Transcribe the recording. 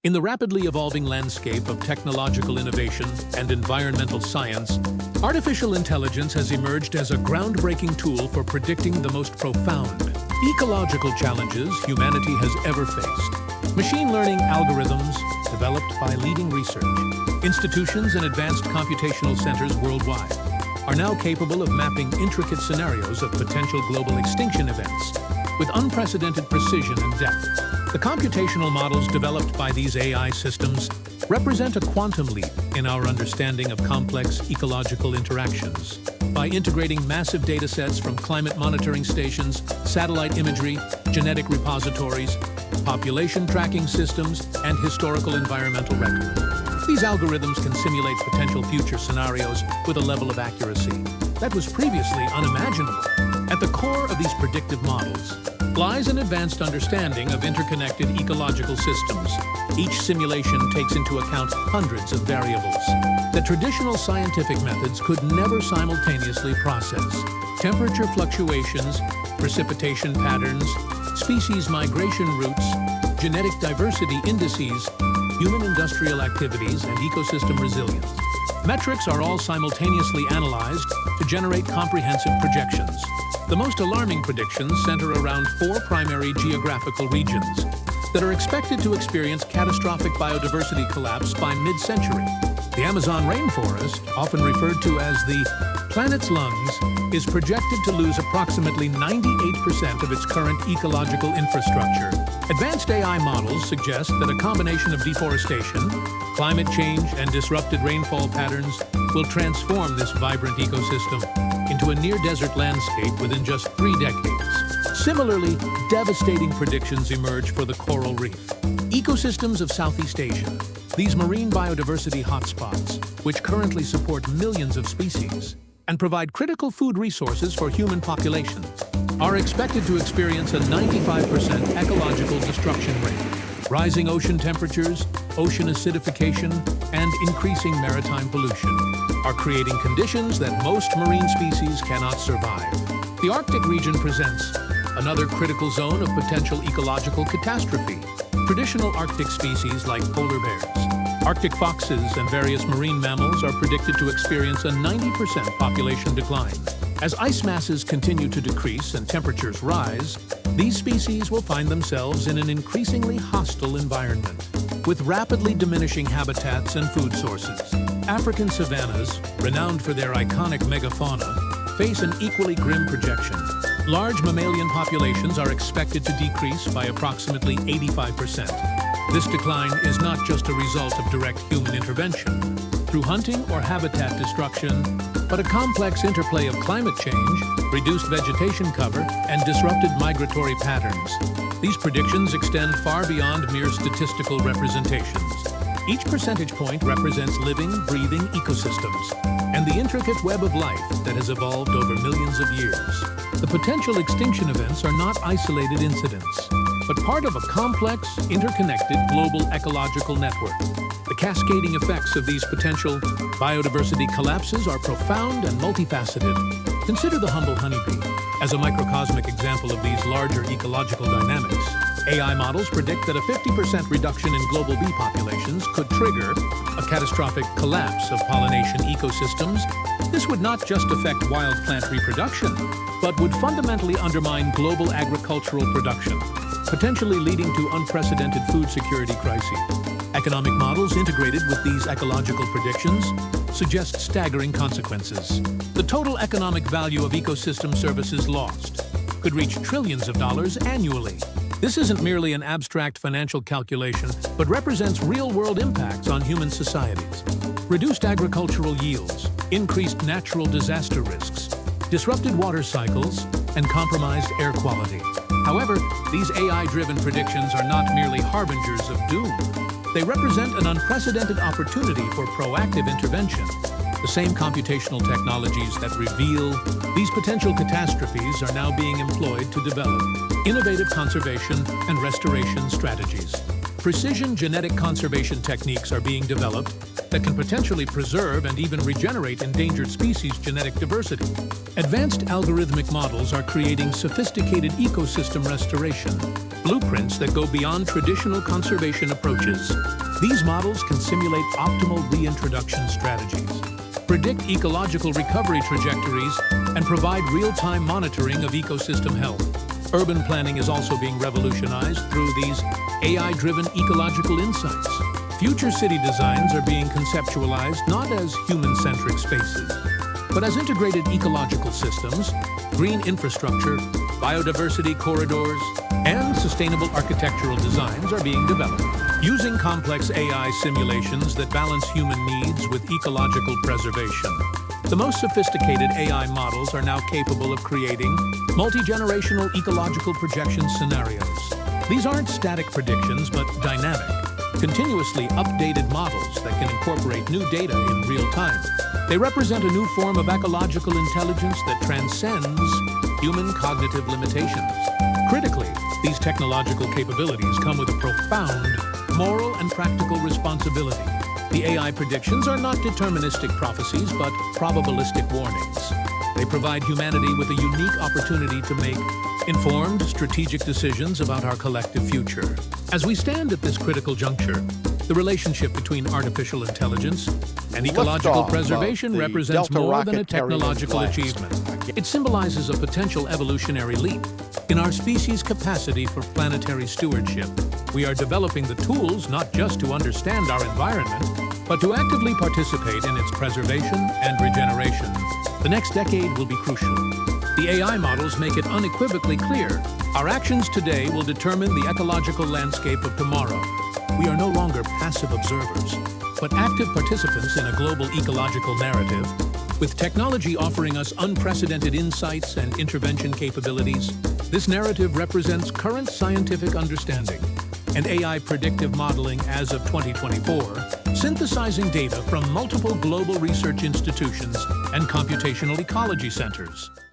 In the rapidly evolving landscape of technological innovation and environmental science, artificial intelligence has emerged as a groundbreaking tool for predicting the most profound ecological challenges humanity has ever faced. Machine learning algorithms, developed by leading research institutions and advanced computational centers worldwide, are now capable of mapping intricate scenarios of potential global extinction events with unprecedented precision and depth. The computational models developed by these AI systems represent a quantum leap in our understanding of complex ecological interactions. By integrating massive datasets from climate monitoring stations, satellite imagery, genetic repositories, population tracking systems, and historical environmental records, these algorithms can simulate potential future scenarios with a level of accuracy that was previously unimaginable. At the core of these predictive models lies an advanced understanding of interconnected ecological systems. Each simulation takes into account hundreds of variables that traditional scientific methods could never simultaneously process. Temperature fluctuations, precipitation patterns, species migration routes, genetic diversity indices, human industrial activities, and ecosystem resilience. Metrics are all simultaneously analyzed to generate comprehensive projections. The most alarming predictions center around 4 primary geographical regions that are expected to experience catastrophic biodiversity collapse by mid-century. The Amazon rainforest, often referred to as the planet's lungs, is projected to lose approximately 98% of its current ecological infrastructure. Advanced AI models suggest that a combination of deforestation, climate change, and disrupted rainfall patterns will transform this vibrant ecosystem into a near-desert landscape within just 3 decades. Similarly, devastating predictions emerge for the coral reef, ecosystems of Southeast Asia. These marine biodiversity hotspots, which currently support millions of species and provide critical food resources for human populations, are expected to experience a 95% ecological destruction rate. Rising ocean temperatures, ocean acidification, and increasing maritime pollution are creating conditions that most marine species cannot survive. The Arctic region presents another critical zone of potential ecological catastrophe. Traditional Arctic species like polar bears, Arctic foxes, and various marine mammals are predicted to experience a 90% population decline. As ice masses continue to decrease and temperatures rise, these species will find themselves in an increasingly hostile environment, with rapidly diminishing habitats and food sources. African savannas, renowned for their iconic megafauna, face an equally grim projection. Large mammalian populations are expected to decrease by approximately 85%. This decline is not just a result of direct human intervention through hunting or habitat destruction, but a complex interplay of climate change, reduced vegetation cover, and disrupted migratory patterns. These predictions extend far beyond mere statistical representations. Each percentage point represents living, breathing ecosystems and the intricate web of life that has evolved over millions of years. The potential extinction events are not isolated incidents, but part of a complex, interconnected global ecological network. The cascading effects of these potential biodiversity collapses are profound and multifaceted. Consider the humble honeybee as a microcosmic example of these larger ecological dynamics. AI models predict that a 50% reduction in global bee populations could trigger a catastrophic collapse of pollination ecosystems. This would not just affect wild plant reproduction, but would fundamentally undermine global agricultural production, potentially leading to unprecedented food security crises. Economic models integrated with these ecological predictions suggest staggering consequences. The total economic value of ecosystem services lost could reach trillions of dollars annually. This isn't merely an abstract financial calculation, but represents real-world impacts on human societies. Reduced agricultural yields, increased natural disaster risks, disrupted water cycles, and compromised air quality. However, these AI-driven predictions are not merely harbingers of doom. They represent an unprecedented opportunity for proactive intervention. The same computational technologies that reveal these potential catastrophes are now being employed to develop innovative conservation and restoration strategies. Precision genetic conservation techniques are being developed that can potentially preserve and even regenerate endangered species' genetic diversity. Advanced algorithmic models are creating sophisticated ecosystem restoration, blueprints that go beyond traditional conservation approaches. These models can simulate optimal reintroduction strategies, predict ecological recovery trajectories, and provide real-time monitoring of ecosystem health. Urban planning is also being revolutionized through these AI-driven ecological insights. Future city designs are being conceptualized not as human-centric spaces, but as integrated ecological systems. Green infrastructure, biodiversity corridors, and sustainable architectural designs are being developed. Using complex AI simulations that balance human needs with ecological preservation, the most sophisticated AI models are now capable of creating multi-generational ecological projection scenarios. These aren't static predictions, but dynamic, continuously updated models that can incorporate new data in real time. They represent a new form of ecological intelligence that transcends human cognitive limitations. Critically, these technological capabilities come with a profound moral and practical responsibility. The AI predictions are not deterministic prophecies, but probabilistic warnings. They provide humanity with a unique opportunity to make informed, strategic decisions about our collective future. As we stand at this critical juncture, the relationship between artificial intelligence and ecological preservation represents more than a technological achievement. It symbolizes a potential evolutionary leap in our species' capacity for planetary stewardship. We are developing the tools not just to understand our environment, but to actively participate in its preservation and regeneration. The next decade will be crucial. The AI models make it unequivocally clear. Our actions today will determine the ecological landscape of tomorrow. We are no longer passive observers, but active participants in a global ecological narrative. With technology offering us unprecedented insights and intervention capabilities, this narrative represents current scientific understanding and AI predictive modeling as of 2024, synthesizing data from multiple global research institutions and computational ecology centers.